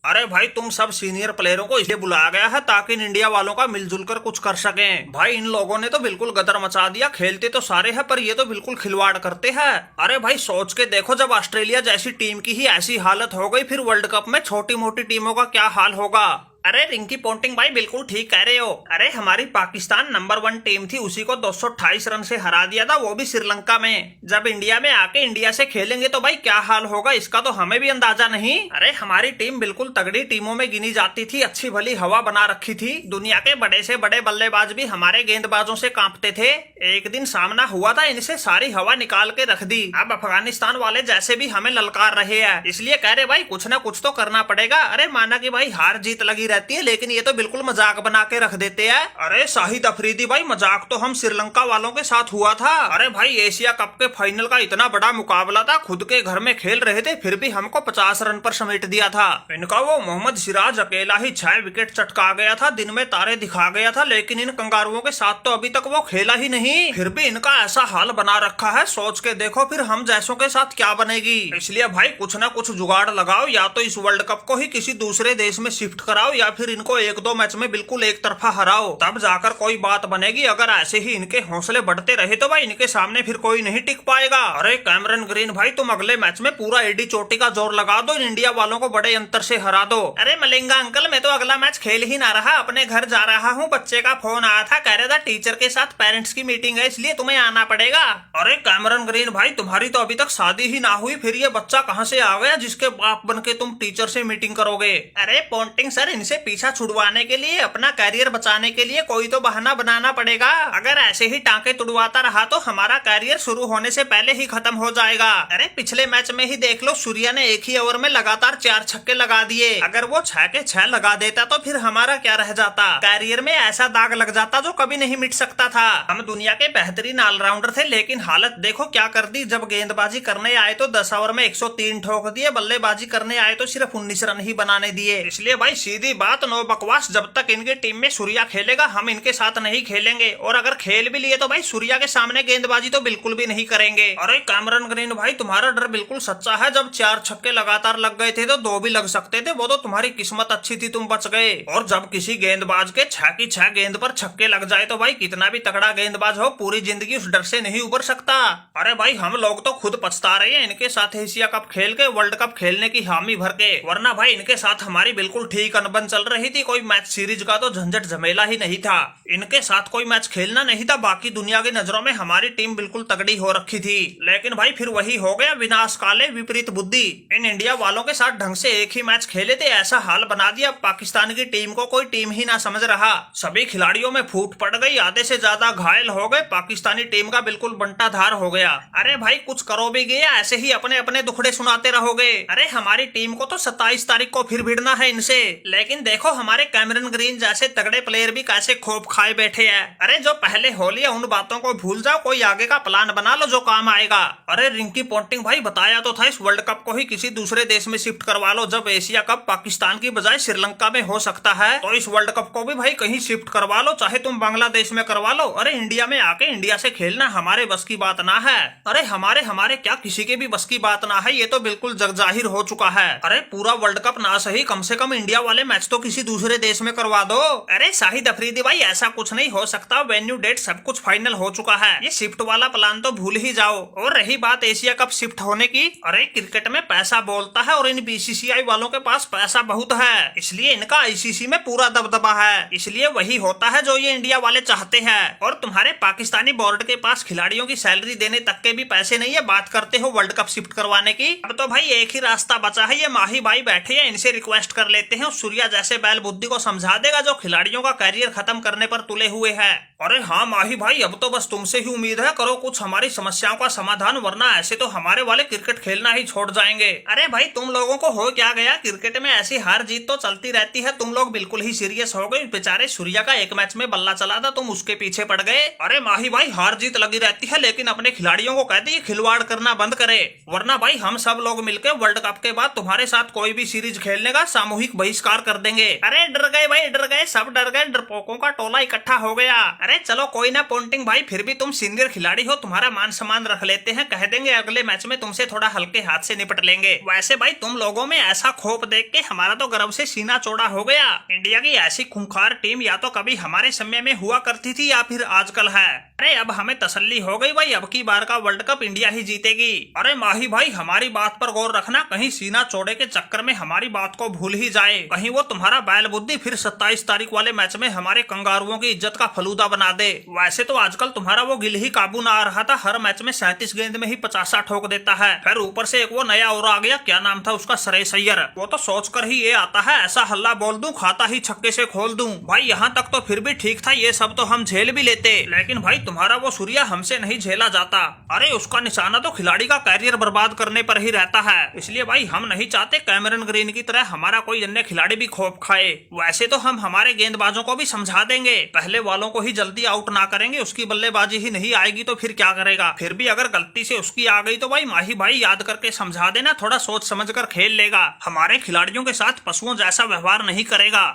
अरे भाई तुम सब सीनियर प्लेयरों को इसलिए बुलाया गया है ताकि इन इंडिया वालों का मिलजुल कर कुछ कर सकें। भाई इन लोगों ने तो बिल्कुल गदर मचा दिया, खेलते तो सारे हैं पर ये तो बिल्कुल खिलवाड़ करते हैं। अरे भाई सोच के देखो, जब ऑस्ट्रेलिया जैसी टीम की ही ऐसी हालत हो गई, फिर वर्ल्ड कप में छोटी मोटी टीमों का क्या हाल होगा। अरे रिंकी पोंटिंग भाई बिल्कुल ठीक कह रहे हो। अरे हमारी पाकिस्तान नंबर 1 टीम थी, उसी को 228 रन से हरा दिया था, वो भी श्रीलंका में। जब इंडिया में आके इंडिया से खेलेंगे तो भाई क्या हाल होगा, इसका तो हमें भी अंदाजा नहीं। अरे हमारी टीम बिल्कुल तगड़ी टीमों में गिनी जाती थी, अच्छी भली हवा बना रखी थी। दुनिया के बड़े से बड़े बल्लेबाज भी हमारे गेंदबाजों से कांपते थे। एक दिन सामना हुआ था, इनसे सारी हवा निकाल के रख दी। अब अफगानिस्तान वाले जैसे भी हमें ललकार रहे हैं, इसलिए कह रहे भाई कुछ ना कुछ तो करना पड़ेगा। अरे माना कि भाई हार जीत लगी रहती है, लेकिन ये तो बिल्कुल मजाक बना के रख देते हैं। अरे शाहिद अफरीदी भाई, मजाक तो हम श्रीलंका वालों के साथ हुआ था। अरे भाई एशिया कप के फाइनल का इतना बड़ा मुकाबला था, खुद के घर में खेल रहे थे, फिर भी हमको 50 रन पर समेट दिया था। इनका वो मोहम्मद सिराज अकेला ही 6 विकेट चटका गया था, दिन में तारे दिखा गया था, लेकिन इन कंगारुओं के साथ तो अभी तक वो खेला ही नहीं, फिर भी इनका ऐसा हाल बना रखा है। सोच के देखो फिर हम जैसों के साथ क्या बनेगी। इसलिए भाई कुछ ना कुछ जुगाड़ लगाओ, या तो इस वर्ल्ड कप को ही किसी दूसरे देश में शिफ्ट कराओ, या फिर इनको 1-2 मैच में बिल्कुल एक तरफा हराओ, तब जाकर कोई बात बनेगी। अगर ऐसे ही इनके हौसले बढ़ते रहे तो भाई इनके सामने फिर कोई नहीं टिक पाएगा। अरे कैमरन ग्रीन भाई, तुम अगले मैच में पूरा एडी चोटी का जोर लगा दो, इन इंडिया वालों को बड़े अंतर से हरा दो। अरे मलिंगा अंकल, मैं तो अगला मैच खेल ही ना रहा, अपने घर जा रहा हूँ। बच्चे का फोन आया था, कह रहा था टीचर के साथ पेरेंट्स की मीटिंग है, इसलिए तुम्हें आना पड़ेगा। अरे कैमरन ग्रीन भाई, तुम्हारी तो अभी तक शादी ही ना हुई, फिर ये बच्चा कहाँ से आ गया जिसके बाप बन के तुम टीचर से मीटिंग करोगे। अरे पोंटिंग सर, इनसे पीछा छुड़वाने के लिए, अपना कैरियर बचाने के लिए कोई तो बहाना बनाना पड़ेगा। अगर ऐसे ही टांके तुड़वाता रहा तो हमारा कैरियर शुरू होने से पहले ही खत्म हो जाएगा। अरे पिछले मैच में ही देख लो, सूर्या ने एक ही ओवर में लगातार 4 छक्के लगा दिए। अगर वो 6 के 6 लगा देता तो फिर हमारा क्या रह जाता, कैरियर में ऐसा दाग लग जाता जो कभी नहीं मिट सकता था। हम दुनिया के बेहतरीन ऑलराउंडर थे, लेकिन हालत देखो क्या कर दी। जब गेंदबाजी करने आए तो 10 ओवर में 103 ठोक दिए, बल्लेबाजी करने आए तो सिर्फ 19 रन ही बनाने दिए। इसलिए भाई सीधी बात, नो बकवास, जब तक इनके टीम में सूर्या खेलेगा हम इनके साथ नहीं खेलेंगे, और अगर खेल भी लिए तो भाई सूर्या के सामने गेंदबाजी तो बिल्कुल भी नहीं करेंगे। अरे कैमरन ग्रीन भाई, तुम्हारा डर बिल्कुल सच्चा है। जब 4 छक्के लगातार लग गए थे तो 2 भी लग सकते थे, वो तो तुम्हारी किस्मत अच्छी थी, तुम बच गए। और जब किसी गेंदबाज के 6 की 6 गेंद पर छक्के लग जाए तो भाई कितना भी तगड़ा गेंदबाज हो, पूरी जिंदगी उस डर से नहीं उबर सकता। अरे भाई हम लोग तो खुद पछता रहे हैं इनके साथ एशिया कप खेल के, वर्ल्ड कप खेलने की हामी भर के, वरना भाई इनके साथ हमारी बिल्कुल ठीक अनबन चल रही थी। कोई मैच सीरीज का तो झंझट झमेला ही नहीं था, इनके साथ कोई मैच खेलना नहीं था। बाकी दुनिया की नजरों में हमारी टीम बिल्कुल तगड़ी हो रखी थी, लेकिन भाई फिर वही हो गया, विनाश काले विपरीत बुद्धि। इन इंडिया वालों के साथ ढंग से एक ही मैच खेले थे, ऐसा हाल बना दिया पाकिस्तान की टीम को कोई टीम ही ना समझ रहा। सभी खिलाड़ियों में फूट पड़ गई, आधे से ज्यादा घायल हो गए, पाकिस्तानी टीम का बिल्कुल बंटाधार हो गया। अरे भाई कुछ करो भी गया, ऐसे ही अपने अपने दुखड़े सुनाते रहोगे। अरे हमारी टीम को तो 27 तारीख को फिर भिड़ना है इनसे, लेकिन देखो हमारे कैमरन ग्रीन जैसे तगड़े प्लेयर भी कैसे खोप खाए बैठे हैं। अरे जो पहले होली है उन बातों को भूल जाओ, कोई आगे का प्लान बना लो जो काम आएगा। अरे रिंकी पोंटिंग भाई, बताया तो था इस वर्ल्ड कप को ही किसी दूसरे देश में शिफ्ट करवा लो। जब एशिया कप पाकिस्तान की बजाय श्रीलंका में हो सकता है तो इस वर्ल्ड कप को भी भाई कहीं शिफ्ट करवा लो, चाहे तुम बांग्लादेश में करवा लो। अरे इंडिया में आके इंडिया से खेलना हमारे बस की बात ना है। अरे हमारे क्या किसी के भी बस की बात ना है, ये तो बिल्कुल जग जाहिर हो चुका है। अरे पूरा वर्ल्ड कप ना सही, कम से कम इंडिया वाले मैच तो किसी दूसरे देश में करवा दो। अरे शाहिद अफरीदी भाई, ऐसा कुछ नहीं हो सकता, वेन्यू डेट सब कुछ फाइनल हो चुका है, ये शिफ्ट वाला प्लान तो भूल ही जाओ। और रही बात एशिया कप शिफ्ट होने की, अरे क्रिकेट में पैसा बोलता है और इन बीसीसीआई वालों के पास पैसा बहुत है, इसलिए इनका आईसीसी में पूरा दबदबा है, इसलिए वही होता है जो ये इंडिया वाले चाहते हैं। और तुम्हारे पाकिस्तानी बोर्ड के पास खिलाड़ियों की सैलरी देने तक के भी पैसे नहीं है, बात करते हो वर्ल्ड कप शिफ्ट करवाने की। अब तो भाई एक ही रास्ता बचा है, ये माही भाई बैठे हैं, इनसे रिक्वेस्ट कर लेते हैं, सूर्या जैसे बैल बुद्धि को समझा देगा जो खिलाड़ियों का कैरियर खत्म करने पर तुले हुए है। अरे हाँ माही भाई, अब तो बस तुमसे ही उम्मीद है, करो कुछ हमारी समस्याओं का समाधान, वरना ऐसे तो हमारे वाले क्रिकेट खेलना ही छोड़ जाएंगे। अरे भाई तुम लोगों को हो क्या गया, क्रिकेट में ऐसी हार जीत तो चलती रहती है, तुम लोग बिल्कुल ही सीरियस हो गए। बेचारे सूर्या का एक मैच में बल्ला चला था, तुम उसके पीछे पड़ गए। अरे माही भाई, हार जीत लगी रहती है, लेकिन अपने खिलाड़ियों को कहते हैं खिलवाड़ करना बंद करे, वरना भाई हम सब लोग मिलकर वर्ल्ड कप के बाद तुम्हारे साथ कोई भी सीरीज खेलने का सामूहिक बहिष्कार कर देंगे। अरे डर गए भाई, डर गए, सब डर गए, डरपोकों का टोला इकट्ठा हो गया। अरे चलो कोई ना पोंटिंग भाई, फिर भी तुम सीनियर खिलाड़ी हो, तुम्हारा मान सम्मान रख लेते हैं, कह देंगे अगले मैच में तुमसे थोड़ा हल्के हाथ से निपट लेंगे। वैसे भाई तुम लोगों में ऐसा खोप देख के हमारा तो गर्व से सीना चौड़ा हो गया। इंडिया की ऐसी खूंखार टीम या तो कभी हमारे समय में हुआ करती थी या फिर आजकल है। अरे अब हमें तसल्ली हो गई भाई, अब की बार का वर्ल्ड कप इंडिया ही जीतेगी। अरे माही भाई हमारी बात पर गौर रखना, कहीं सीना चौड़े के चक्कर में हमारी बात को भूल ही जाए, कहीं वो तुम्हारा बैल बुद्धि फिर 27 तारीख वाले मैच में हमारे कंगारुओं की इज्जत का फलूदा बना दे। वैसे तो आजकल तुम्हारा वो गिल ही काबू ना आ रहा था, हर मैच में 37 गेंद में ही 50 ठोक देता है। फिर ऊपर से एक वो नया और आ गया, क्या नाम था उसका, श्रेयस अय्यर, वो तो सोच कर ही ये आता है ऐसा हल्ला बोल दूं खाता ही छक्के से खोल दूं। भाई यहाँ तक तो फिर भी ठीक था, ये सब तो हम झेल भी लेते, लेकिन भाई तुम्हारा वो सूर्या हमसे नहीं झेला जाता। अरे उसका निशाना तो खिलाड़ी का कैरियर बर्बाद करने पर ही रहता है, इसलिए भाई हम नहीं चाहते कैमरन ग्रीन की तरह हमारा कोई अन्य खिलाड़ी भी खोप खाए। वैसे तो हम हमारे गेंदबाजों को भी समझा देंगे, पहले वालों को ही जल्दी आउट ना करेंगे, उसकी बल्लेबाजी ही नहीं आएगी तो फिर क्या करेगा। फिर भी अगर गलती से उसकी आ गई तो भाई माही भाई याद करके समझा देना, थोड़ा सोच समझ कर खेल लेगा, हमारे खिलाड़ियों के साथ पशुओं जैसा व्यवहार नहीं करेगा।